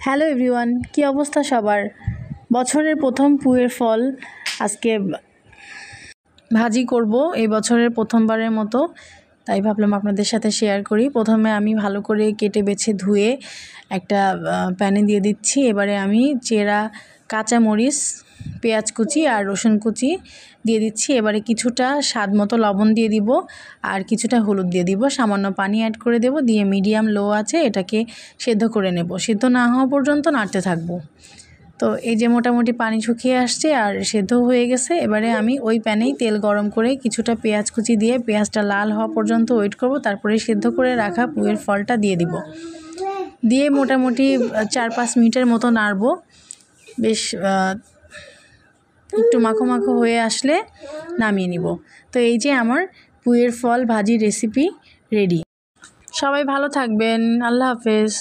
Hello everyone, কি অবস্থা সবার? বছরের প্রথম পুয়ের ফল আজকে ভাজি করব এই বছরের প্রথমবারের মতো, তাই ভাবলাম আপনাদের সাথে শেয়ার করি। প্রথমে আমি ভালো করে কেটে বেছে ধুয়ে একটা প্যানে দিয়ে দিচ্ছি। এবারে আমি চেরা কাঁচা মরিচ, পেঁয়াজ কুচি আর রসুন কুচি দিয়ে দিচ্ছি। এবারে কিছুটা স্বাদ মতো লবণ দিয়ে দিব আর কিছুটা হলুদ দিয়ে দিব, সামান্য পানি অ্যাড করে দেব, দিয়ে মিডিয়াম লো আছে এটাকে সেদ্ধ করে নেব। সেদ্ধ না হওয়া পর্যন্ত নাড়তে থাকবো। তো এই যে মোটামুটি পানি শুকিয়ে আসছে আর সেদ্ধ হয়ে গেছে। এবারে আমি ওই প্যানেই তেল গরম করে কিছুটা পেঁয়াজ কুচি দিয়ে পেঁয়াজটা লাল হওয়া পর্যন্ত ওয়েট করব, তারপরে সেদ্ধ করে রাখা পুয়ের ফলটা দিয়ে দিব। দিয়ে মোটামুটি 4-5 মিনিটের মতো নাড়ব। বেশ একটু মাখো মাখো হয়ে আসলে নামিয়ে নিব। তো এই যে আমার পুয়ের ফল ভাজি রেসিপি রেডি। সবাই ভালো থাকবেন। আল্লাহ হাফেজ।